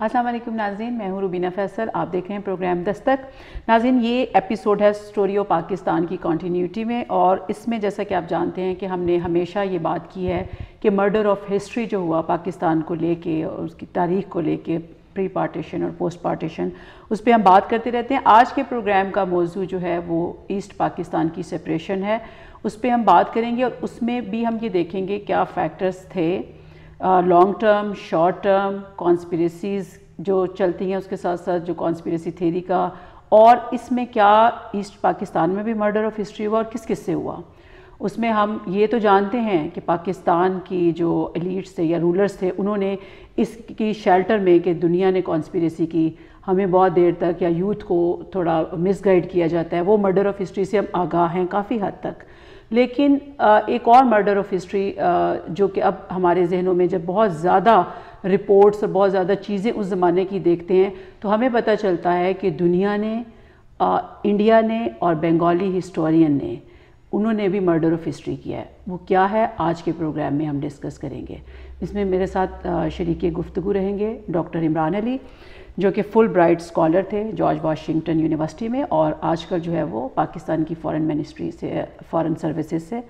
السلام علیکم ناظرین، میں ہوں روبینہ فیصل، آپ دیکھ رہے ہیں پروگرام دستک۔ ناظرین، یہ ایپیسوڈ ہے سٹوری آف پاکستان کی کنٹینیوٹی میں، اور اس میں جیسا کہ آپ جانتے ہیں کہ ہم نے ہمیشہ یہ بات کی ہے کہ مرڈر آف ہسٹری جو ہوا پاکستان کو لے کے اور اس کی تاریخ کو لے کے، پری پارٹیشن اور پوسٹ پارٹیشن، اس پہ ہم بات کرتے رہتے ہیں۔ آج کے پروگرام کا موضوع جو ہے وہ ایسٹ پاکستان کی سپریشن ہے، اس پہ ہم بات کریں گے، اور اس میں بھی ہم یہ دیکھیں گے کیا فیکٹرز تھے long term, short term, conspiracies جو چلتی ہیں، اس کے ساتھ ساتھ جو کانسپریسی تھیری کا، اور اس میں کیا ایسٹ پاکستان میں بھی مرڈر آف ہسٹری ہوا اور کس کس سے ہوا۔ اس میں ہم یہ تو جانتے ہیں کہ پاکستان کی جو ایلیٹس تھے یا رولرز تھے، انہوں نے اس کی شیلٹر میں کہ دنیا نے کانسپریسی کی، ہمیں بہت دیر تک یا یوتھ کو تھوڑا مس گائیڈ کیا جاتا ہے، وہ مرڈر آف ہسٹری سے ہم آگاہ ہیں کافی حد تک۔ لیکن ایک اور مرڈر آف ہسٹری جو کہ اب ہمارے ذہنوں میں جب بہت زیادہ رپورٹس اور بہت زیادہ چیزیں اس زمانے کی دیکھتے ہیں تو ہمیں پتہ چلتا ہے کہ دنیا نے، انڈیا نے اور بنگالی ہسٹورین نے، انہوں نے بھی مرڈر آف ہسٹری کیا ہے۔ وہ کیا ہے آج کے پروگرام میں ہم ڈسکس کریں گے۔ اس میں میرے ساتھ شریک گفتگو رہیں گے ڈاکٹر عمران علی، جو کہ فل برائٹ اسکالر تھے جارج واشنگٹن یونیورسٹی میں، اور آج کل جو ہے وہ پاکستان کی فارن منسٹری سے، فارن سروسز سے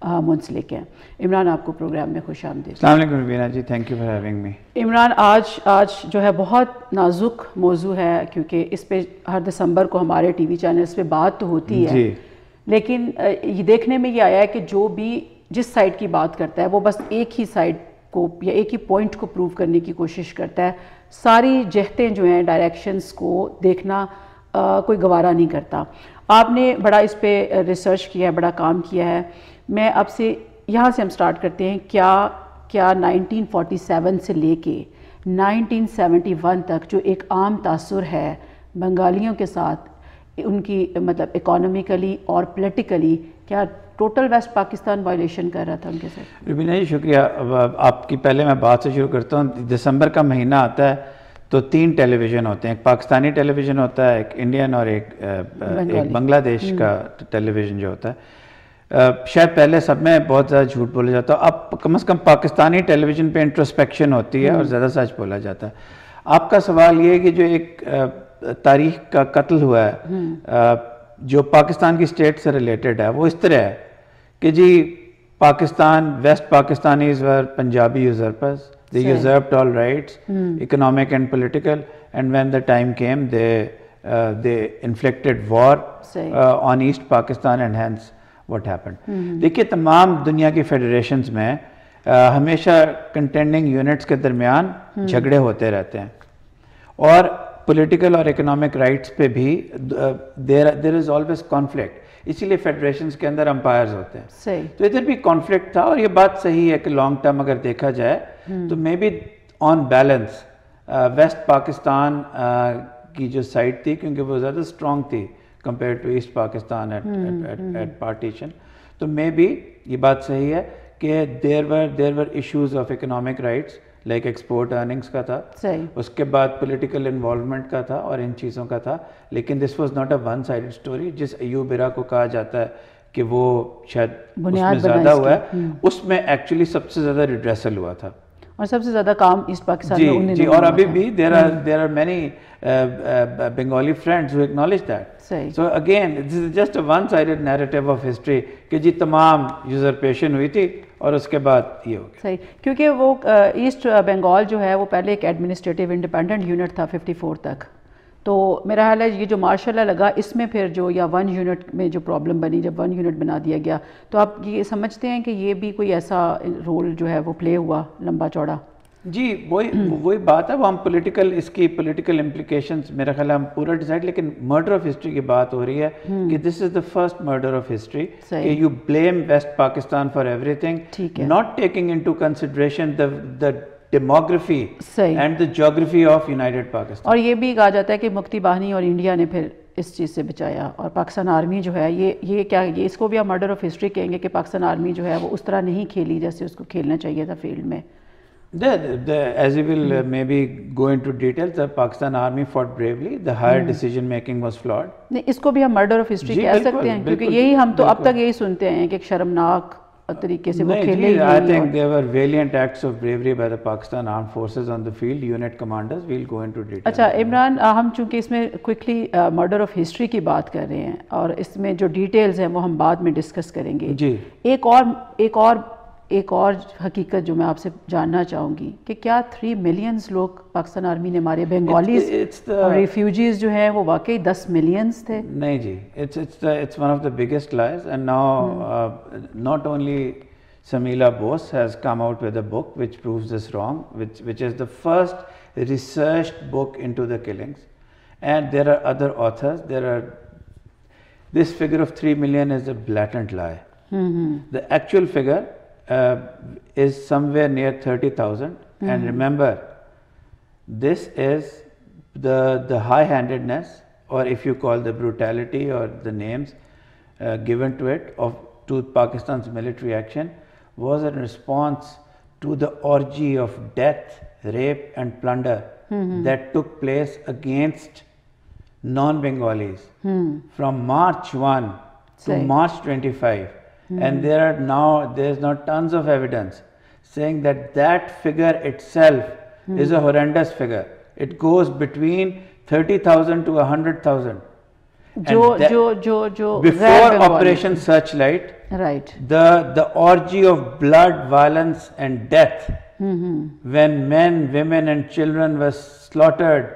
منسلک ہیں۔ عمران، آپ کو پروگرام میں خوش آمدید۔ السلام علیکم Rubina ji, thank you for having me. Imran, آج جو ہے بہت نازک موضوع ہے، کیونکہ اس پہ ہر دسمبر کو ہمارے ٹی وی چینلز پہ بات تو ہوتی ہے، لیکن یہ دیکھنے میں یہ آیا ہے کہ جو بھی جس سائڈ کی بات کرتا ہے وہ بس ایک ہی سائڈ کو یا ایک ہی پوائنٹ کو پروو کرنے کی کوشش کرتا ہے، ساری جہتیں جو ہیں ڈائریکشنز کو دیکھنا کوئی گوارا نہیں کرتا۔ آپ نے بڑا اس پہ ریسرچ کیا ہے، بڑا کام کیا ہے۔ میں اب سے یہاں سے ہم سٹارٹ کرتے ہیں، کیا 1947 سے لے کے 1971 تک جو ایک عام تاثر ہے بنگالیوں کے ساتھ ان کی، مطلب اکانومیکلی اور پولیٹیکلی، کیا ٹوٹل ویسٹ پاکستان وائلیشن کر رہا تھا ان کے ساتھ؟ روبینہ جی شکریہ۔ آپ کی پہلے میں بات سے شروع کرتا ہوں۔ دسمبر کا مہینہ آتا ہے تو 3 ٹیلی ویژن ہوتے ہیں، ایک پاکستانی ٹیلی ویژن ہوتا ہے، ایک انڈین، اور ایک بنگلہ دیش کا ٹیلی ویژن جو ہوتا ہے۔ شاید پہلے سب میں بہت زیادہ جھوٹ بولا جاتا ہے، اب کم از کم پاکستانی ٹیلی ویژن پہ انٹروسپیکشن ہوتی ہے اور زیادہ سچ بولا جاتا ہے۔ آپ کا سوال یہ ہے کہ جو ایک تاریخ کا قتل ہوا ہے جو پاکستان کی اسٹیٹ سے ریلیٹڈ ہے، وہ اس طرح ہے کہ جی Pakistan, west Pakistanis were Punjabi usurpers, they usurped all rights, economic and political, and when the time came they inflicted war on East Pakistan, and hence what happened. دیکھیے تمام دنیا کی فیڈریشنز میں ہمیشہ کنٹینڈنگ یونٹس کے درمیان جھگڑے ہوتے رہتے ہیں، اور پولیٹیکل اور اکنامک رائٹس پہ بھی دیر از آلویز کانفلکٹ، اسی لیے فیڈریشنز کے اندر امپائرز ہوتے ہیں۔ تو ادھر بھی کانفلکٹ تھا، اور یہ بات صحیح ہے کہ لانگ ٹرم اگر دیکھا جائے تو may be on balance west Pakistan کی جو سائڈ تھی، کیونکہ وہ زیادہ اسٹرانگ تھی compared to east Pakistan at partition, تو مے بی یہ بات صحیح ہے کہ there were issues of economic rights, like export earnings کا تھا، اس کے بعد پولیٹیکل انوالومنٹ کا تھا اور ان چیزوں کا تھا، لیکن this was not a one sided story. جس ایوب برا کو کہا جاتا ہے کہ وہ شاید اس میں زیادہ ہوا ہے، اس میں ایکچولی سب سے زیادہ ریڈریسل ہوا تھا، اور سب سے زیادہ کام ایسٹ پاکستان میں انہوں نے، اور ابھی بھی there are many Bengali friends who acknowledge that. So again this is just a one sided narrative of history کہ جی تمام usurpation ہوئی تھی اور اس کے بعد یہ ہو گیا۔ صحیح، کیونکہ وہ ایسٹ بنگال جو ہے وہ پہلے ایک ایڈمنسٹریٹو انڈیپینڈنٹ یونٹ تھا 54 تک، تو میرا خیال ہے یہ جو مارشل لا لگا اس میں پھر جو یا 1 یونٹ میں جو پرابلم بنی، جب 1 یونٹ بنا دیا گیا، تو آپ یہ سمجھتے ہیں کہ یہ بھی کوئی ایسا رول جو ہے وہ پلے ہوا لمبا چوڑا؟ جی وہی بات ہے، وہ ہم پولیٹیکل، اس کی پولیٹیکل امپلیکیشنز میرا خیال ہے ہم پورا ڈیسائڈ، لیکن مرڈر آف ہسٹری کی بات ہو رہی ہے کہ this is the first murder of history, کہ you blame west Pakistan for everything, not taking into consideration the demography and the geography of united Pakistan. اور یہ بھی کہا جاتا ہے کہ مکتی باہنی اور انڈیا نے پھر اس چیز سے بچایا، اور پاکستان آرمی جو ہے یہ کیا، یہ اس کو بھی آپ مرڈر آف ہسٹری کہیں گے کہ پاکستان آرمی جو ہے وہ اس طرح نہیں کھیلی جیسے اس کو کھیلنا چاہیے تھا فیلڈ میں؟ As you will maybe go into details, the Pakistan Army fought bravely. The higher decision making was flawed. نہیں، اس کو بھی ہم مرڈر آف ہسٹری کہہ سکتے ہیں، کیونکہ یہی ہم تو اب تک یہی سنتے ہیں کہ ایک شرمناک طریقے سے وہ کھیلے ہی I think there were valiant acts of bravery by the Pakistan Armed Forces on the field, unit commanders. We'll go into detail. اچھا عمران، ہم چونکہ اس میں کوئکلی مرڈر آف ہسٹری کی بات کر رہے ہیں اور اس میں جو ڈیٹیلز ہیں وہ ہم بعد میں ڈسکس کریں گے. جی ایک اور حقیقت جو میں آپ سے جاننا چاہوں گی کہ کیا 3 ملینز لوگ پاکستان آرمی نے مارے؟ بنگالیز اور ریفیوجیز جو ہیں وہ واقعی 10 ملینز تھے؟ نہیں جی، it's one of the biggest lies, and now not only Samila Bose has come out with a book which proves this wrong, which is the first researched book into the killings, and there are other authors. This figure of 3 million is a blatant lie. The actual figure is somewhere near 30,000, and remember, this is the high-handedness, or if you call the brutality or the names given to Pakistan's military action, was in response to the orgy of death, rape and plunder that took place against non-Bengalis from March 1 to March 25. And there's now tons of evidence saying that figure itself is a horrendous figure. It goes between 30,000 to 100,000. Before Operation Searchlight, right, the orgy of blood, violence and death, when men, women and children were slaughtered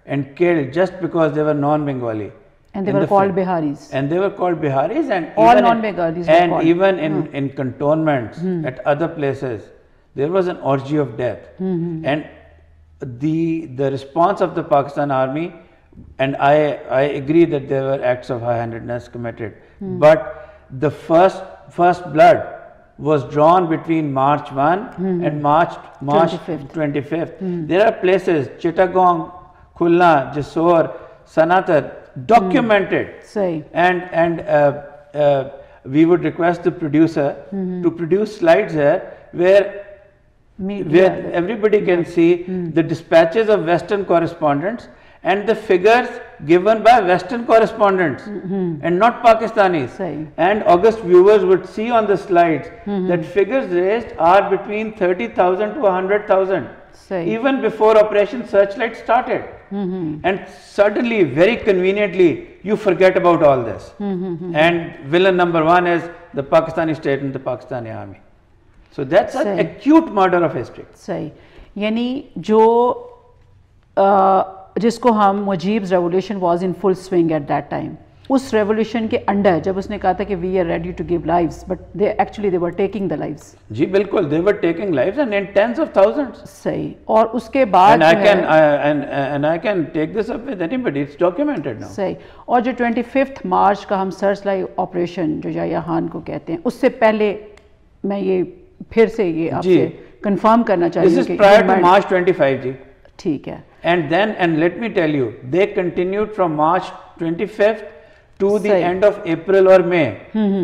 and killed just because they were non-Bengali. And they were called Biharis. And they were called Biharis, and all non-Bengalis were called. And even in cantonments at other places, there was an orgy of death. And the response of the Pakistan Army, and I agree that there were acts of high-handedness committed, but the first blood was drawn between March 1 and March 25th. There are places, Chittagong, Khulna, Jessore, Sanatar, documented. And we would request the producer to produce slides here where everybody can see the dispatches of Western correspondents and the figures given by Western correspondents and not Pakistanis. And August viewers would see on the slides that figures raised are between 30,000 to 100,000. Even before Operation Searchlight started. And suddenly, very conveniently, you forget about all this. And villain number 1 is the Pakistani state and the Pakistani army. So that's an acute murder of history. صحیح، یعنی جس کو ہم Mujib's revolution was in full swing at that time. اس revolution کے under جب اس نے کہا تھا کہ we are ready to give lives, but they actually they were taking the lives. جی بالکل، they were taking lives and in tens of thousands. صحیح. اور اس کے بعد and I can take this up with anybody, it's documented now. صحیح. اور جو 25 مارچ کا ہم سرچ لائٹ آپریشن جو یحییٰ خان کو کہتے ہیں، اس سے پہلے میں یہ پھر سے یہ آپ سے کنفرم کرنا چاہیے کہ this is prior to March 25 جی. ٹھیک ہے. And let me tell you, they continued from March 25th to the end of April or May,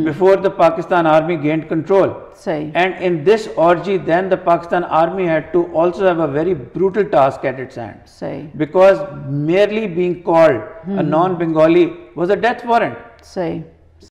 before the Pakistan Army gained control. And in this orgy, then the Pakistan Army had to also have a very brutal task at its hand. Because merely being called a non-Bengali was a death warrant.